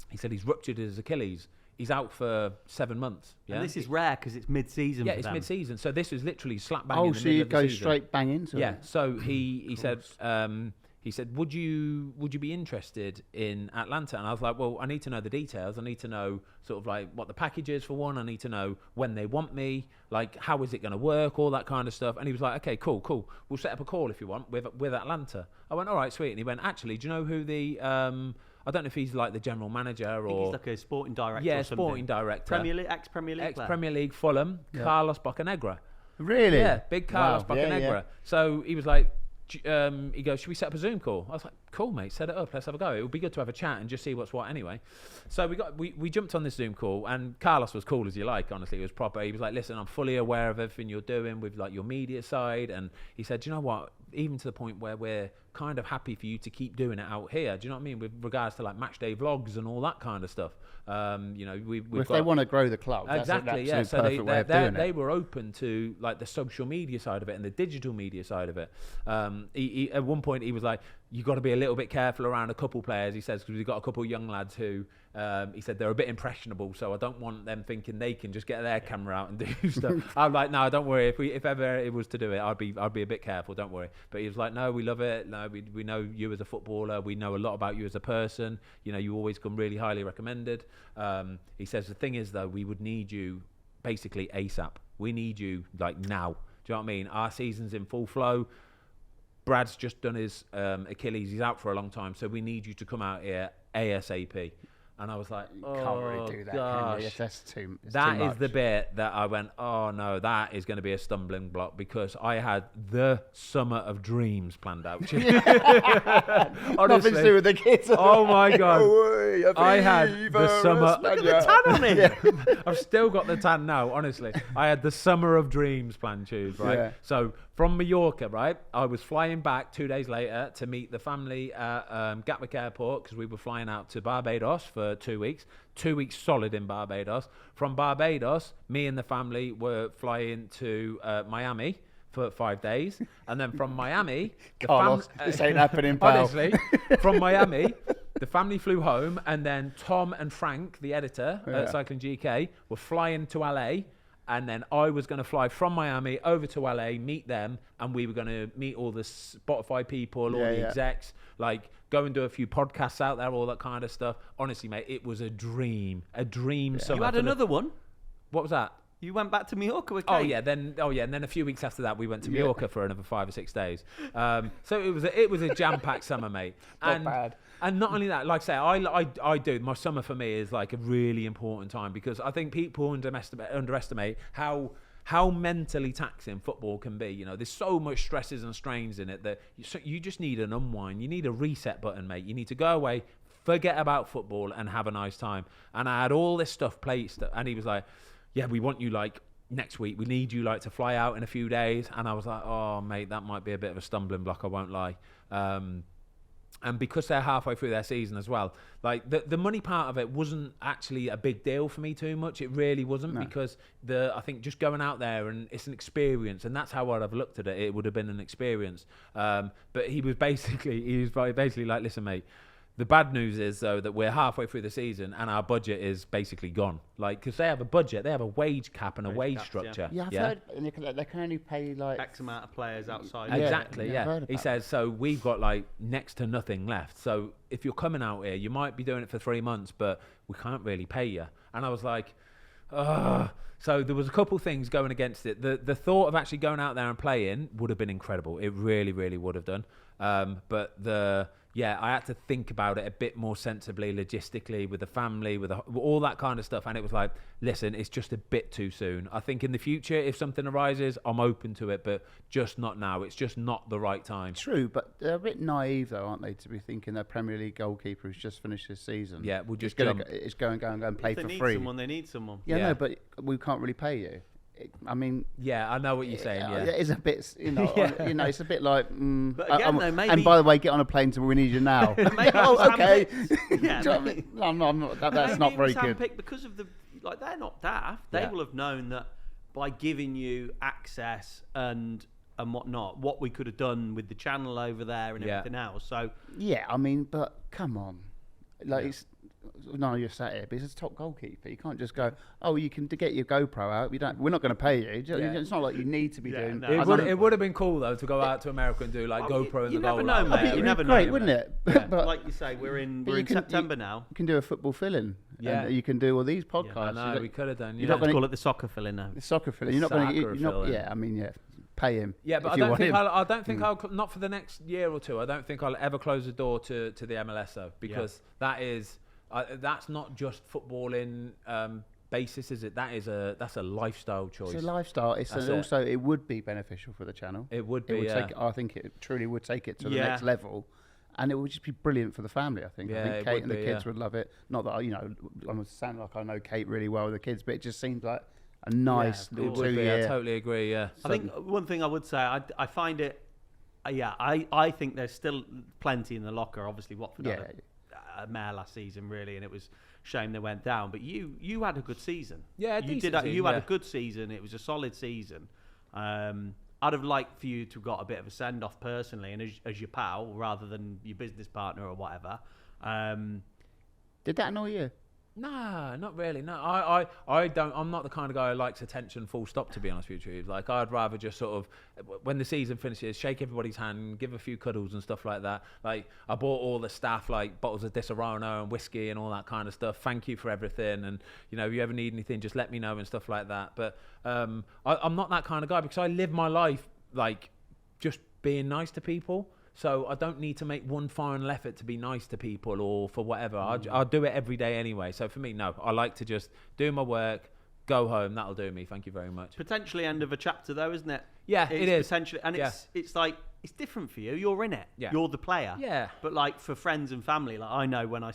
He said he's ruptured his Achilles. He's out for 7 months. Yeah, And this is rare because it's mid-season. yeah, for it's them. mid-season. So this was literally slap bang. Oh, in the so middle you of the go season. straight bang into Yeah. it? So he said, would you be interested in Atlanta? And I was like, well, I need to know the details. I need to know sort of like what the package is for one. I need to know when they want me. Like, how is it going to work? All that kind of stuff. And he was like, okay, cool. We'll set up a call if you want with Atlanta. I went, all right, sweet. And he went, actually, do you know who the I don't know if he's like the general manager or... I think he's like a sporting director yeah, or something. sporting director. Ex-Premier League player. Ex-Premier League Fulham, Carlos Bocanegra. Really? Yeah, big Carlos Wow. Yeah, Bocanegra. yeah. So he was like, he goes, should we set up a Zoom call? I was like, cool, mate, set it up. Let's have a go. It would be good to have a chat and just see what's what anyway. So we jumped on this Zoom call, and Carlos was cool as you like, honestly. It was proper. He was like, listen, I'm fully aware of everything you're doing with like your media side. And he said, do you know what? Even to the point where we're kind of happy for you to keep doing it out here. Do you know what I mean? With regards to like match day vlogs and all that kind of stuff. If they want to grow the club, exactly, that's yeah. So they it. were open to like the social media side of it and the digital media side of it. He at one point he was like, you got to be a little bit careful around a couple players, he says, because we've got a couple of young lads who he said they're a bit impressionable, so I don't want them thinking they can just get their camera out and do stuff. I'm like, no, don't worry. If ever it was to do it, I'd be a bit careful. Don't worry. But he was like, no, we love it. No, we know you as a footballer. We know a lot about you as a person. You know, you always come really highly recommended. He says the thing is though, we would need you basically ASAP. We need you like now. Do you know what I mean? Our season's in full flow. Brad's just done his Achilles. He's out for a long time, so we need you to come out here ASAP. And I was like, oh, can't really do that, gosh. can you? That's too That much. is the bit that I went, oh no, that is going to be a stumbling block, because I had the summer of dreams planned out. Nothing to do with the kids. Oh my God. I had the summer. Look at the tan on it. I've still got the tan now, honestly. I had the summer of dreams planned, Tude, right? Yeah. So from Mallorca, right, I was flying back 2 days later to meet the family at Gatwick Airport, because we were flying out to Barbados for 2 weeks. 2 weeks solid in Barbados. From Barbados, me and the family were flying to Miami for 5 days. And then from Miami... Carlos, this ain't happening, pal. Honestly, from Miami... The family flew home, and then Tom and Frank, the editor at Cycling GK, were flying to LA, and then I was going to fly from Miami over to LA, meet them, and we were going to meet all the Spotify people, all the execs, like go and do a few podcasts out there, all that kind of stuff. Honestly, mate, it was a dream summer. You had another one? What was that? You went back to Mallorca with Kate. Kate. And then a few weeks after that, we went to Mallorca for another 5 or 6 days. So it was a jam-packed summer, mate. Not bad. And not only that, like I say, I do. My summer for me is like a really important time, because I think people underestimate how mentally taxing football can be. You know, there's so much stresses and strains in it that you just need an unwind. You need a reset button, mate. You need to go away, forget about football, and have a nice time. And I had all this stuff placed, and he was like, yeah, we want you like next week we need you like to fly out in a few days. And I was like, oh mate, that might be a bit of a stumbling block, I won't lie. And because they're halfway through their season as well, like the money part of it wasn't actually a big deal for me too much. It really wasn't, because I think just going out there, and it's an experience, and that's how I'd have looked at it. It would have been an experience. But he was basically like, listen, mate, the bad news is though that we're halfway through the season and our budget is basically gone. Like, because they have a budget, they have a wage cap and a wage structure. Yeah, I've heard, and they can only pay like X amount of players outside. Exactly, yeah. He says, so we've got like next to nothing left. So if you're coming out here, you might be doing it for 3 months, but we can't really pay you. And I was like, ugh. So there was a couple things going against it. The thought of actually going out there and playing would have been incredible. It really, really would have done. But I had to think about it a bit more sensibly, logistically, with the family, with all that kind of stuff. And it was like, listen, it's just a bit too soon. I think in the future, if something arises, I'm open to it, but just not now. It's just not the right time. True, but they're a bit naive, though, aren't they, to be thinking their Premier League goalkeeper who's just finished his season. Yeah, we'll just go and play for free. They need someone. Yeah, no, but we can't really pay you. I mean, yeah, I know what you're saying. Yeah, it is a bit, it's a bit like. But again, though, maybe. And by the way, get on a plane to we need you now. Okay. I'm not. That's not very good. Because of they're not daft. They will have known that by giving you access and whatnot, what we could have done with the channel over there and everything else. So yeah, I mean, but come on, it's. No, you're sat here, but he's a top goalkeeper. You can't just go, oh, you can get your GoPro out. We're not going to pay you. It's not like you need to be doing. No. It would have been cool though to go out to America and do like GoPro in the goal. You never know, mate. You never know, great, wouldn't it? But like you say, we're in September now. You can do a football fill-in. Yeah, and you can do all these podcasts. I know, we could have done. You're not going to call it the soccer fill-in now. The soccer fill-in. You're not going to. Yeah, I mean, pay him. Yeah, but I don't think I'll not for the next year or two. I don't think I'll ever close the door to the MLS though, because that is. That's not just footballing basis, is it? That's a lifestyle choice. It's a lifestyle. It would be beneficial for the channel. It would be. I think it truly would take it to the next level, and it would just be brilliant for the family. I think. Yeah, I think Kate and the kids would love it. Not that I'm sounding like I know Kate really well with the kids, but it just seems like a nice little 2 year. I totally agree. Yeah. I think one thing I would say, I find it. I think there's still plenty in the locker. Obviously, Watford had a mare last season, really, and it was shame they went down. But you had a good season. Yeah, you did. You had a good season. It was a solid season. I'd have liked for you to have got a bit of a send off personally, and as your pal rather than your business partner or whatever. Did that annoy you? Nah, not really. No, I don't. I'm not the kind of guy who likes attention. Full stop. To be honest with you, like I'd rather just sort of, when the season finishes, shake everybody's hand, give a few cuddles and stuff like that. Like I bought all the staff like bottles of Disaronno and whiskey and all that kind of stuff. Thank you for everything, and if you ever need anything, just let me know and stuff like that. But I'm not that kind of guy, because I live my life like just being nice to people. So I don't need to make one final effort to be nice to people or for whatever. I'll do it every day anyway. So for me, no. I like to just do my work, go home. That'll do me. Thank you very much. Potentially end of a chapter, though, isn't it? Yeah, it is. Potentially, and it's like it's different for you. You're in it. Yeah. You're the player. Yeah. But like for friends and family, like I know when I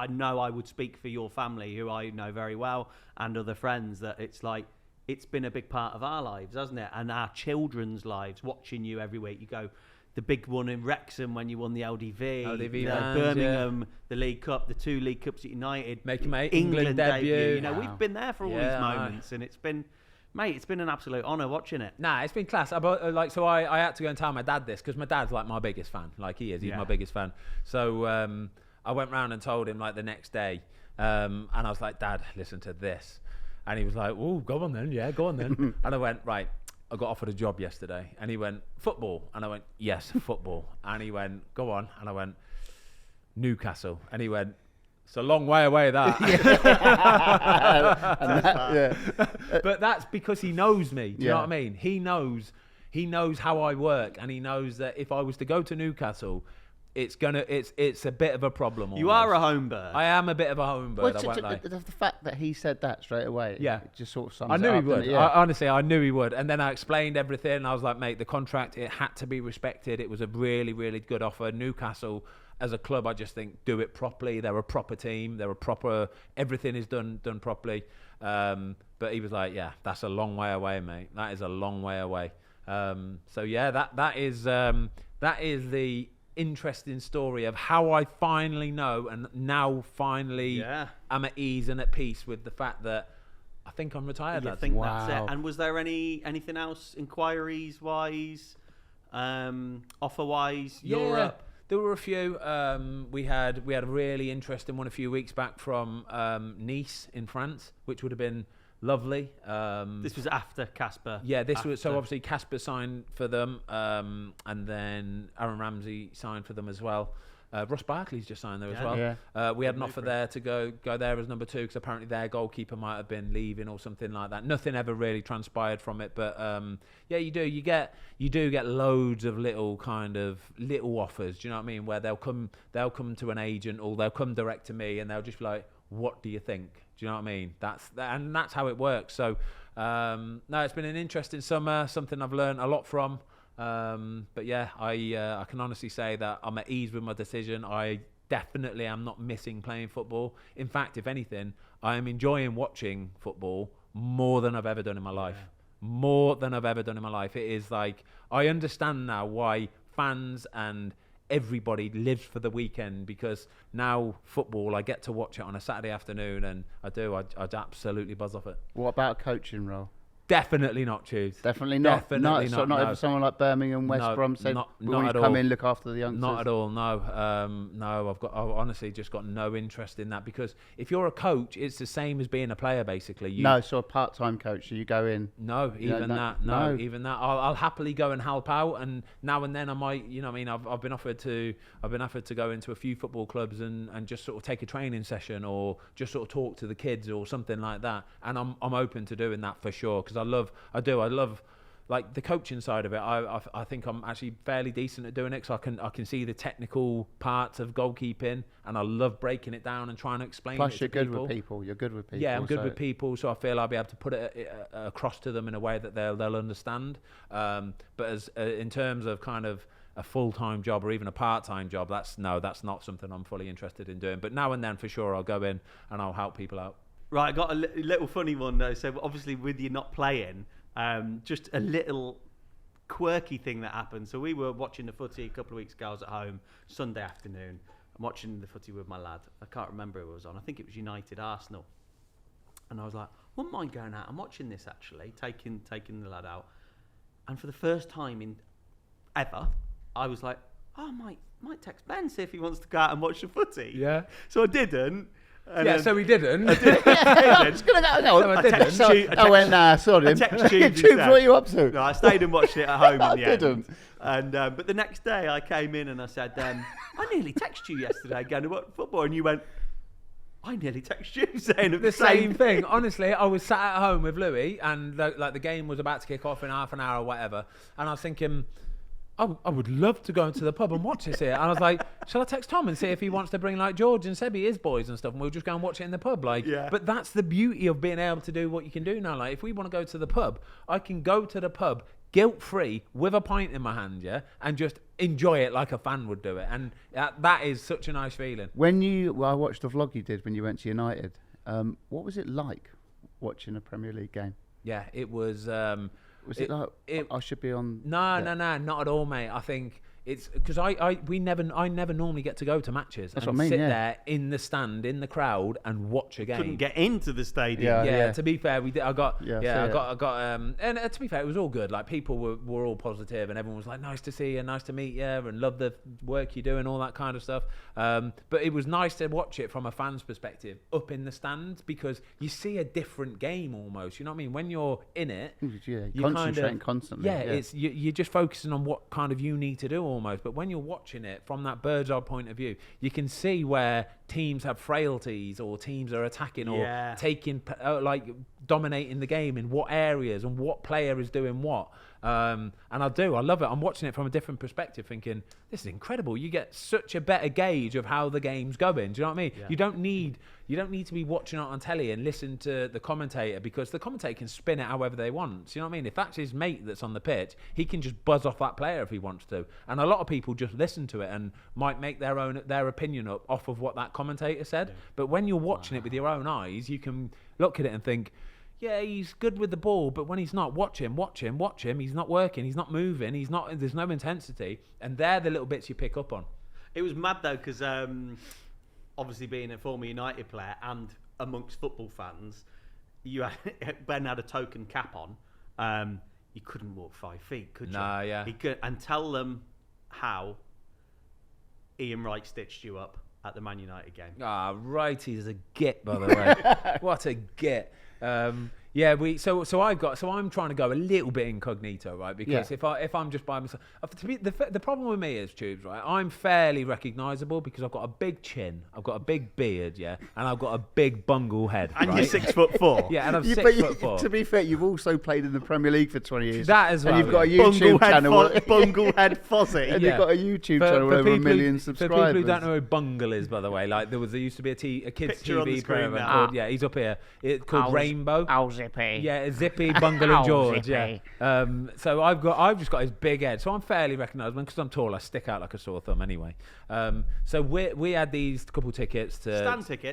know I would speak for your family, who I know very well, and other friends, that it's like it's been a big part of our lives, hasn't it? And our children's lives, watching you every week. You go. The big one in Wrexham when you won the LDV, Birmingham, the League Cup, the 2 League Cups at United, making my England debut. We've been there for all these moments, and it's been an absolute honour watching it. Nah, it's been class. I had to go and tell my dad this, because my dad's like my biggest fan. Like he's my biggest fan. So I went round and told him like the next day, and I was like, Dad, listen to this, and he was like, oh, go on then, go on then, and I went, right. I got offered a job yesterday, and he went, football, and I went, yes, football, and he went, go on, and I went, Newcastle, and he went, it's a long way away that. But that's because he knows me. Do you know what I mean? He knows how I work, and he knows that if I was to go to Newcastle, it's a bit of a problem. You are a home bird. I am a bit of a home bird. The fact that he said that straight away, it just sort of sums I knew he would. Honestly, I knew he would. And then I explained everything. And I was like, mate, the contract, it had to be respected. It was a really, really good offer. Newcastle, as a club, I just think do it properly. They're a proper team. Everything is done properly. But he was like, yeah, that's a long way away, mate. That is a long way away. So yeah, that is the interesting story of how I finally know, and now finally am at ease and at peace with the fact that I think I'm retired. I think that's it. And was there anything else, inquiries wise, offer wise, Europe? There were a few. We had a really interesting one a few weeks back from Nice in France, which would have been lovely. This was after Casper. Yeah, was so obviously Casper signed for them, and then Aaron Ramsey signed for them as well. Ross Barkley's just signed there as well. Yeah. We had an offer there to go there as number 2 because apparently their goalkeeper might have been leaving or something like that. Nothing ever really transpired from it, but yeah, you do get loads of little offers. Do you know what I mean? Where they'll come to an agent or they'll come direct to me and they'll just be like, "What do you think?" Do you know what I mean? That's how it works. So no, it's been an interesting summer. Something I've learned a lot from. But yeah, I can honestly say that I'm at ease with my decision. I definitely am not missing playing football. In fact, if anything, I am enjoying watching football more than I've ever done in my life. More than I've ever done in my life. It is like, I understand now why fans and everybody lives for the weekend, because now football, I get to watch it on a Saturday afternoon, and I'd absolutely buzz off it. What about a coaching role? Definitely not choose. Definitely not. Definitely not. No. If someone like Birmingham, West Brom said, not "We want you to come in, look after the youngsters." Not at all. No. No. I've honestly just got no interest in that, because if you're a coach, it's the same as being a player, basically. So a part-time coach. So you go in. No, even that. I'll happily go and help out, and now and then I might. You know, what I mean, I've been offered to go into a few football clubs and just sort of take a training session or just sort of talk to the kids or something like that, and I'm open to doing that for sure, because I love like the coaching side of it. I think I'm actually fairly decent at doing it, because I can see the technical parts of goalkeeping, and I love breaking it down and trying to explain it to people. Plus, you're good with people. Yeah, I'm good with people, so I feel I'll be able to put it across to them in a way that they'll understand. But as in terms of kind of a full-time job or even a part-time job, that's not something I'm fully interested in doing. But now and then, for sure, I'll go in and I'll help people out. Right, I got a little funny one though. So obviously, with you not playing, just a little quirky thing that happened. So we were watching the footy a couple of weeks ago. I was at home Sunday afternoon. I'm watching the footy with my lad. I can't remember who it was on. I think it was United Arsenal. And I was like, wouldn't mind going out and watching this actually, taking the lad out. And for the first time in ever, I was like, oh, might text Ben, see if he wants to go out and watch the footy. Yeah. So I didn't. So he didn't. I was going to go. No, I didn't. I went, nah, sorry. I texted you. What are you up to? No, I stayed and watched it at home in the end. Didn't. And but the next day I came in and I said, I nearly texted you yesterday going to watch football, and you went, I nearly texted you saying the same thing. Honestly, I was sat at home with Louis, and the game was about to kick off in half an hour or whatever, and I was thinking, I would love to go into the pub and watch this here. And I was like, shall I text Tom and see if he wants to bring like George and Sebi, his boys and stuff, and we'll just go and watch it in the pub. But that's the beauty of being able to do what you can do now. Like, if we want to go to the pub, I can go to the pub guilt-free with a pint in my hand, and just enjoy it like a fan would do it. And that is such a nice feeling. I watched the vlog you did when you went to United. What was it like watching a Premier League game? Yeah, it was... Was it like I should be on? No, not at all, mate. I think it's because I never normally get to go to matches. That's and what I mean. Sit there in the stand in the crowd and watch a game. Couldn't get into the stadium. Yeah. To be fair, we did. I got. And to be fair, it was all good. Like, people were all positive, and everyone was like, "Nice to see you, nice to meet you, and love the work you do and all that kind of stuff." But it was nice to watch it from a fan's perspective, up in the stands, because you see a different game almost. You know what I mean? When you're in it, you're concentrating constantly. It's you're just focusing on what kind of you need to do almost. But when you're watching it from that bird's eye point of view, you can see where teams have frailties, or teams are attacking or taking, dominating the game in what areas and what player is doing what. And I love it. I'm watching it from a different perspective, thinking, this is incredible. You get such a better gauge of how the game's going. Do you know what I mean? Yeah. You don't need to be watching it on telly and listen to the commentator, because the commentator can spin it however they want. Do you know what I mean? If that's his mate that's on the pitch, he can just buzz off that player if he wants to. And a lot of people just listen to it and might make their opinion up off of what that commentator said. Yeah. But when you're watching it with your own eyes, you can look at it and think, yeah, he's good with the ball, but when he's not, watch him. He's not working. He's not moving. There's no intensity. And they're the little bits you pick up on. It was mad, though, because obviously being a former United player and amongst football fans, Ben had a token cap on. You couldn't walk 5 feet, could you? Nah, yeah. And tell them how Ian Wright stitched you up at the Man United game. Ah, Wrighty's a git, by the way. What a git. Yeah, so I'm trying to go a little bit incognito, right? Because if I'm just by myself, the problem with me is, Tubes, right? I'm fairly recognisable because I've got a big chin, I've got a big beard, yeah, and I've got a big bungle head. And right? you're 6'4". Yeah, and I'm 6'4". To be fair, you've also played in the Premier League for 20 years. That as well. And you've got a YouTube channel. Bunglehead Fozzie. And you've got a YouTube channel with over 1 million subscribers. For people who don't know who Bungle is, by the way, like there used to be a kids Picture TV program called, he's up here. It's called Rainbow. Oh, Zippy. Yeah, Zippy, Bungle and George. Zippy. Yeah. So I've just got his big head, so I'm fairly recognisable because I'm tall. I stick out like a sore thumb anyway. So we had these couple tickets to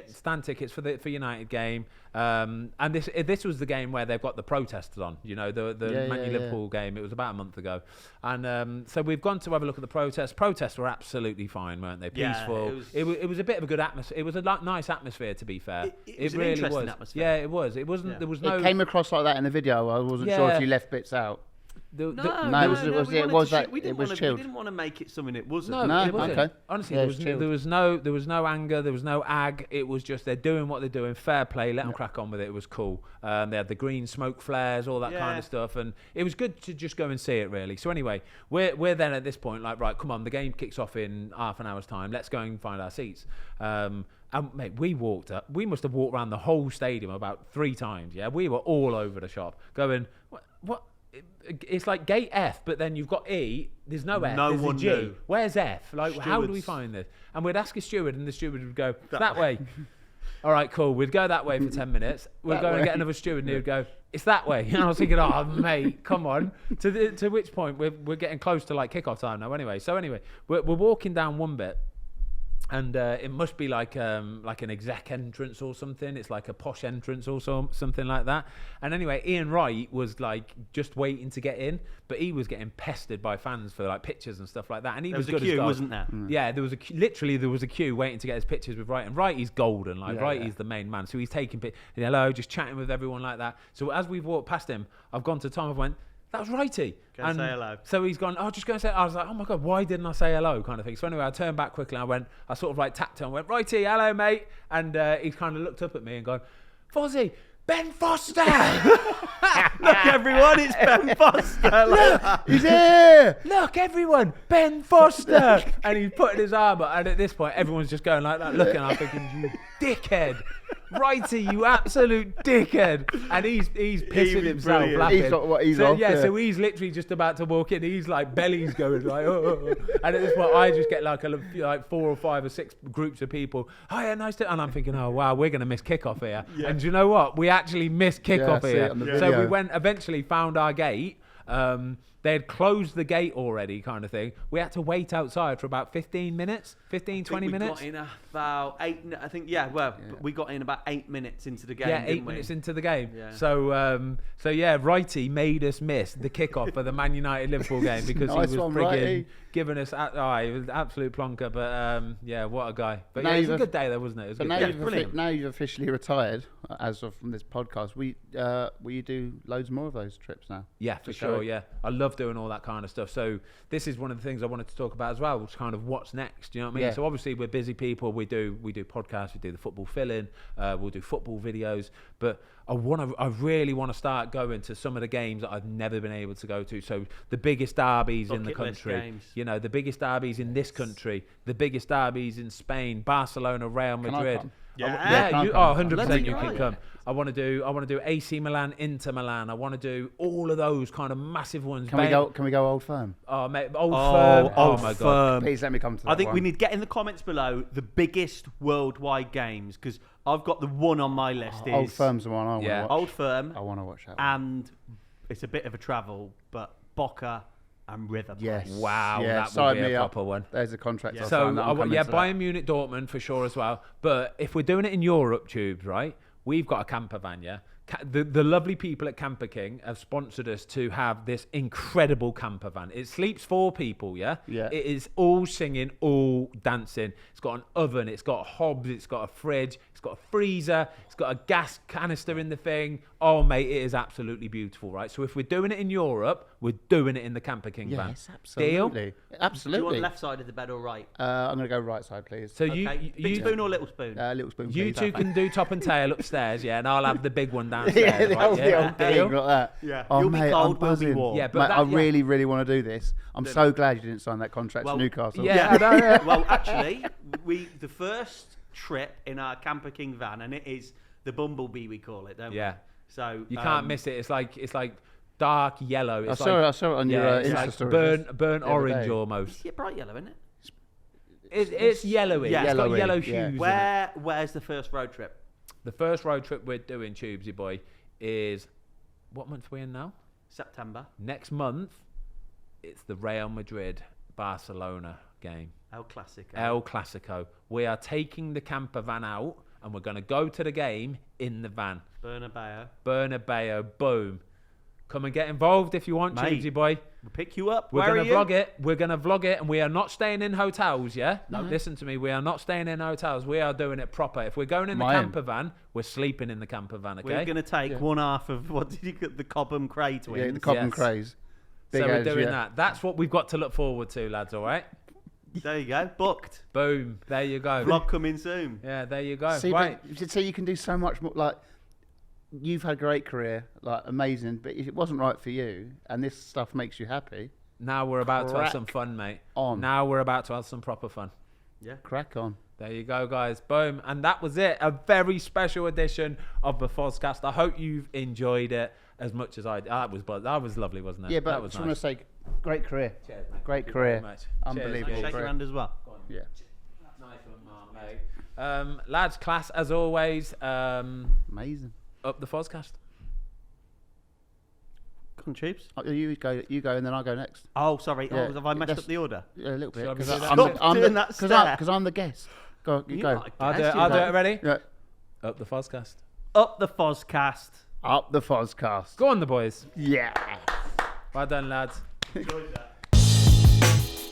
stand tickets for United game. And this was the game where they've got the protesters on. You know, the Man U Liverpool game. It was about a month ago, and so we've gone to have a look at the protests. Protests were absolutely fine, weren't they? Peaceful. Yeah, it was a bit of a good atmosphere. It was a nice atmosphere, to be fair. It was really an interesting was. atmosphere. Yeah, it was. It wasn't. Yeah. There was no. It came across like that in the video. I wasn't sure if you left bits out. We We didn't want to make it something it wasn't. No, it wasn't. Okay. Honestly, Yeah, there was no anger, there was no ag. It was just they're doing what they're doing. Fair play, let them crack on with it. It was cool. They had the green smoke flares, all that kind of stuff, and it was good to just go and see it. Really. So anyway, we're then at this point like, right, come on, the game kicks off in half an hour's time. Let's go and find our seats. And mate, we walked up. We must have walked around the whole stadium about 3 times. Yeah, we were all over the shop, going, what? It's like gate F, but then you've got E. There's no F. No there's one a G. knew. Where's F? Like, how do we find this? And we'd ask a steward, and the steward would go that way. All right, cool. We'd go that way for 10 minutes. We'd go and get another steward, and he would go, it's that way. And I was thinking, oh mate, come on. To which point we're getting close to like kickoff time now. Anyway, we're walking down one bit. And it must be like an exec entrance or something. It's like a posh entrance or something like that. And anyway, Ian Wright was like just waiting to get in, but he was getting pestered by fans for like pictures and stuff like that. And he was good as gold. There was a queue, wasn't there? Yeah, there was a queue waiting to get his pictures with Wright. And Wrighty's golden, like Wrighty's the main man. So he's taking pictures, hello, just chatting with everyone like that. So as we've walked past him, I've gone to Tom. I've went, that was Wrighty. Go and say hello. So he's gone, just go and say, I was like, oh my God, why didn't I say hello kind of thing. So anyway, I turned back quickly and I sort of like tapped him and went, Wrighty, hello mate. And he kind of looked up at me and gone, Fozzie, Ben Foster. Look everyone, it's Ben Foster. Look, he's here. Look everyone, Ben Foster. And he's putting his arm up, and at this point everyone's just going like that, looking. I'm thinking, you dickhead. Righty, you absolute dickhead. And he's pissing himself brilliant. laughing. He's got what he's off. So he's literally just about to walk in. He's like, belly's going like, oh. And at this point, I just get like 4 or 5 or 6 groups of people. Oh yeah, nice to. And I'm thinking, oh wow, we're gonna miss kickoff here. Yeah. And do you know what? We actually missed kickoff here. So we went, eventually found our gate. They had closed the gate already, kind of thing. We had to wait outside for about 15 minutes, 20 minutes. We got in about 8, I think, we got in about 8 minutes into the game, Yeah, 8 minutes into the game. Yeah. So Wrighty made us miss the kickoff for the Man United Liverpool game because he was frigging giving us, it was an absolute plonker, but what a guy. But it was a good day though, wasn't it? It was good. Now you've officially retired, as of from this podcast, will you do loads more of those trips now? Yeah, for sure, yeah. I love doing all that kind of stuff. So this is one of the things I wanted to talk about as well, which kind of what's next, you know what I mean? Yeah. So obviously we're busy people, we do podcasts, we do the football fill-in, we'll do football videos, but I really want to start going to some of the games that I've never been able to go to. So the biggest derbies in the country, you know, the biggest derbies in this country, the biggest derbies in Spain, Barcelona, Real Madrid. Yeah, 100% you can come. I want to do AC Milan, Inter Milan. I want to do all of those kind of massive ones. Can we go Old Firm? Oh mate, Old Firm. Oh my God. Please let me come to that. I think we need to get in the comments below the biggest worldwide games, because I've got the one on my list. Old Firm's the one I want to watch. Old Firm. I want to watch that one. And it's a bit of a travel, but Boca and River. Yes. Wow, that would be a proper one. There's a contract. Yeah. So Bayern Munich, Dortmund for sure as well. But if we're doing it in Europe, Tubes, right? We've got a camper van, yeah. The lovely people at Camper King have sponsored us to have this incredible camper van. It sleeps 4 people, yeah? Yeah. It is all singing, all dancing. It's got an oven, it's got hobs, it's got a fridge, it's got a freezer, it's got a gas canister in the thing. Oh, mate, it is absolutely beautiful, right? So if we're doing it in Europe, we're doing it in the Camper King van. Yes, absolutely. Deal? Absolutely. Do you want left side of the bed or right? I'm going to go right side, please. So Okay. Big spoon or little spoon? Little spoon, you please. two can do top and tail upstairs, yeah, and I'll have the big one downstairs. Yeah, the right? old Yeah, thing like that. Yeah. Oh, You'll be mate, cold, I'm we'll be buzzing. warm. Yeah, but Mate, that- I yeah. really, really want to do this. I'm so glad you didn't sign that contract Well, to Newcastle. Yeah, I know, yeah. Well, actually, the first trip in our Camper King van, and it is the Bumblebee, we call it, don't we? Yeah. So You can't miss it. It's like dark yellow. It's I saw it on your it's Insta like story. burnt the other orange day. almost. Yeah, bright yellow, isn't it? It's yellowy. Yeah. It's got Yellowy, yellow yeah. hues. in it. Where's the first road trip? The first road trip we're doing, Tubesy boy, is what month are we in now? September. Next month, it's the Real Madrid Barcelona game. El Clasico. El Clasico. We are taking the camper van out and we're going to go to the game in the van. Bernabeu. Boom. Come and get involved if you want, Mate. Tubesy boy. We'll pick you up. We're Where going to are vlog you? it. We're going to vlog it, and we are not staying in hotels, yeah? No, listen to me. We are not staying in hotels. We are doing it proper. If we're going in the camper van, we're sleeping in the camper van, okay? We're going to take one half of, what did you get, the Cobham Cray twins. Yeah, the Cobham Yes. Craze. So Big we're Ange, doing yeah. that. That's what we've got to look forward to, lads, all right? There you go. Booked. Boom. There you go. Vlog coming soon. Yeah, there you go. See, right. but, so you can do so much more. Like, you've had a great career, like amazing. But if it wasn't right for you, and this stuff makes you happy, Now we're about to have Crack some fun, mate. on. Now we're about to have some proper fun. Yeah. crack on. There you go, guys. Boom. And that was it. A very special edition of the Fozcast. I hope you've enjoyed it as much as I did. That was lovely, wasn't it? Yeah, but that I was just want nice. to say, great career. Cheers, mate. Great Thank you career. very much. Unbelievable. Cheers, mate. Shake your hand as well. Yeah. Nice one, mate. Lads, class as always. Amazing. Up the Fozcast. Come on, Tubes. You go, and then I go next. Oh, sorry. Yeah, Have I messed that's- up the order? Yeah, a little bit. Shall I Because do that? Stop doing that stare. Because I'm the guest. Go, you go. I'll do it. Ready? Yeah. Up the Fozcast. Up the Fozcast. Up the Fozcast. Go on, the boys. Yeah. Well done, lads.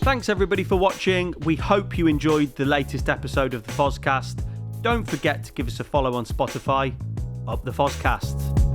Thanks everybody for watching. We hope you enjoyed the latest episode of the Fozcast. Don't forget to give us a follow on Spotify. Up the Fozcast.